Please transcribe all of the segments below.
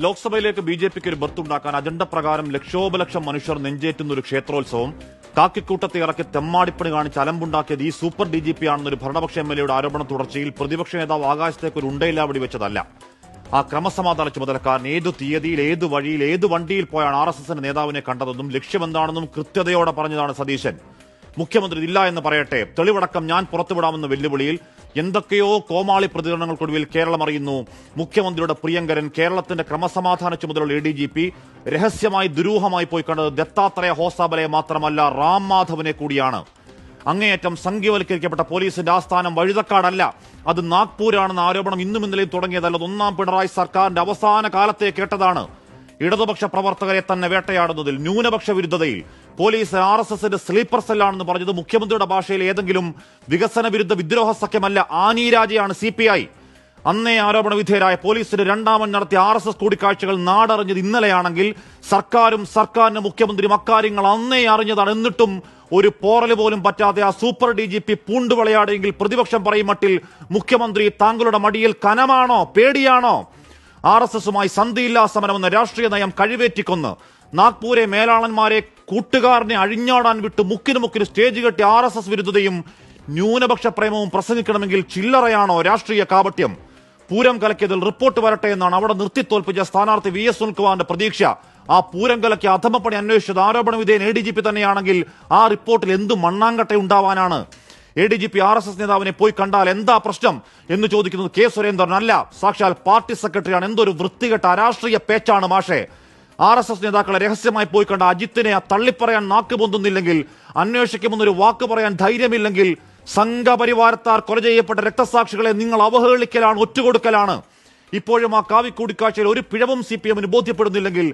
ലോക്സഭയിലേക്ക് ബി.ജെ.പിക്ക് ഒരു ബർത്തുണ്ടാക്കാൻ അജണ്ട പ്രകാരം ലക്ഷോപലക്ഷം മനുഷ്യർ നെഞ്ചേറ്റുന്ന ഒരു ക്ഷേത്രോത്സവം കാക്കിക്കൂട്ടത്തെ ഇറക്കി തെമ്മാടിപ്പണി കാണിച്ച് അലമ്പുണ്ടാക്കിയത് ഈ സൂപ്പർ DGP ആണെന്നൊരു ഭരണപക്ഷ എംഎൽഎയുടെ ആരോപണ തുടർച്ചയിൽ പ്രതിപക്ഷ നേതാവ് ആകാശത്തേക്ക് ഒരു ഉണ്ടയില്ലാ വെടിവെച്ചതല്ല. ആ ക്രമസമാധാന ചുമതലക്കാരൻ ഏതു തീയതിയിൽ, ഏതു വഴിയിൽ, ഏതു വണ്ടിയിൽ പോയാണ് RSSന്റെ നേതാവിനെ കണ്ടതെന്നും ലക്ഷ്യമെന്താണെന്നും കൃത്യതയോടെ പറഞ്ഞതാണ് സതീശൻ. മുഖ്യമന്ത്രി ഇല്ല എന്ന് പറയട്ടെ, തെളിവടക്കം ഞാൻ പുറത്തുവിടാമെന്ന വെല്ലുവിളിയിൽ എന്തൊക്കെയോ കോമാളി പ്രതികരണങ്ങൾക്കൊടുവിൽ കേരളം അറിയുന്നു. മുഖ്യമന്ത്രിയുടെ പ്രിയങ്കരൻ, കേരളത്തിന്റെ ക്രമസമാധാന ചുമതലയുള്ള ADGP രഹസ്യമായി ദുരൂഹമായി പോയി കണ്ടത് ദത്താത്രേയ ഹോസാബലയെ മാത്രമല്ല, റാം മാധവനെ കൂടിയാണ്. അങ്ങേയറ്റം സംഘീവൽക്കരിക്കപ്പെട്ട പോലീസിന്റെ ആസ്ഥാനം വഴുതക്കാടല്ല, അത് നാഗ്പൂരാണെന്ന ആരോപണം ഇന്നും ഇന്നലെയും തുടങ്ങിയതല്ല. ഒന്നാം പിണറായി സർക്കാരിന്റെ അവസാന കാലത്തെ കേട്ടതാണ്. ഇടതുപക്ഷ പ്രവർത്തകരെ തന്നെ വേട്ടയാടുന്നതിൽ, ന്യൂനപക്ഷ വിരുദ്ധതയിൽ പോലീസ് RSSന്റെ സ്ലീപ്പർ സെല്ലാണെന്ന് പറഞ്ഞത് മുഖ്യമന്ത്രിയുടെ ഭാഷയിൽ ഏതെങ്കിലും വികസന വിരുദ്ധ വിദ്രോഹ സഖ്യമല്ല, ആനീരാജയാണ് CPI. അന്നേ ആരോപണ വിധേയരായ പോലീസിന് രണ്ടാമൻ നടത്തിയ RSS കൂടിക്കാഴ്ചകൾ നാടറിഞ്ഞത് ഇന്നലെയാണെങ്കിൽ സർക്കാരും സർക്കാരിന്റെ മുഖ്യമന്ത്രിയും അക്കാര്യങ്ങൾ അന്നേ അറിഞ്ഞതാണ്. എന്നിട്ടും ഒരു പോറല് പോലും പറ്റാതെ ആ സൂപ്പർ DGP പൂണ്ടുവിളയാടെങ്കിൽ പ്രതിപക്ഷം പറയും മട്ടിൽ മുഖ്യമന്ത്രി താങ്കളുടെ മടിയിൽ കനമാണോ, പേടിയാണോ? RSSുമായി സന്ധിയില്ലാ സമരമെന്ന രാഷ്ട്രീയ നയം കഴിവേറ്റിക്കൊന്ന് നാഗ്പൂരെ മേലാളന്മാരെ കൂട്ടുകാരനെ അഴിഞ്ഞാടാൻ വിട്ട് മുക്കിന് സ്റ്റേജ് കെട്ടി RSS വിരുദ്ധതയും ന്യൂനപക്ഷ പ്രേമവും പ്രസംഗിക്കണമെങ്കിൽ ചില്ലറയാണോ രാഷ്ട്രീയ കാപട്യം? പൂരം കലക്കിയതിൽ റിപ്പോർട്ട് വരട്ടെ എന്നാണ് അവിടെ നിർത്തിത്തോൽപ്പിച്ച സ്ഥാനാർത്ഥി VS സുനിൽകുമാറിന്റെ പ്രതീക്ഷ. ആ പൂരം കലക്കി അധമപ്പണി അന്വേഷിച്ചത് ആരോപണ വിധേയൻ ADGP തന്നെയാണെങ്കിൽ ആ റിപ്പോർട്ടിൽ എന്ത് മണ്ണാങ്കട്ട ഉണ്ടാവാനാണ്? ADGP RSS നേതാവിനെ പോയി കണ്ടാൽ എന്താ പ്രശ്നം എന്ന് ചോദിക്കുന്നത് K. സുരേന്ദ്രൻ അല്ല, സാക്ഷാൽ പാർട്ടി സെക്രട്ടറിയാണ്. എന്തൊരു വൃത്തികെട്ട അരാഷ്ട്രീയ പേച്ചാണ് മാഷേ. RSS നേതാക്കളെ രഹസ്യമായി പോയി കണ്ട അജിത്തിനെ തള്ളിപ്പറയാൻ നാക്ക് പൊന്തുന്നില്ലെങ്കിൽ, അന്വേഷിക്കുമെന്നൊരു വാക്ക് പറയാൻ ധൈര്യമില്ലെങ്കിൽ, സംഘപരിവാരത്താർ കൊല ചെയ്യപ്പെട്ട രക്തസാക്ഷികളെ നിങ്ങൾ അവഹേളിക്കലാണ്, ഒറ്റുകൊടുക്കലാണ്. ഇപ്പോഴും ആ കാവിക്കൂടിക്കാഴ്ചയിൽ ഒരു പിഴവും CPMന് ബോധ്യപ്പെടുന്നില്ലെങ്കിൽ,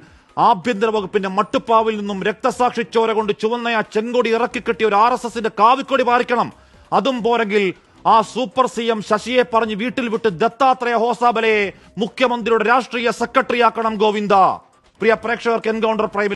ആഭ്യന്തര വകുപ്പിന്റെ മട്ടുപ്പാവിൽ നിന്നും രക്തസാക്ഷി ചോര കൊണ്ട് ചുവന്ന ആ ചെങ്കൊടി ഇറക്കിക്കെട്ടിയ ഒരു RSSന്റെ കാവിക്കൊടി പാറിക്കണം. അതും പോരെങ്കിൽ ആ സൂപ്പർ CM ശശിയെ പറഞ്ഞ് വീട്ടിൽ വിട്ട് ദത്താത്രേയ ഹോസാബലയെ മുഖ്യമന്ത്രിയുടെ രാഷ്ട്രീയ സെക്രട്ടറിയാക്കണം ഗോവിന്ദ. പ്രിയ പ്രേക്ഷകർക്ക് എൻകൗണ്ടർ പ്രൈമിൽ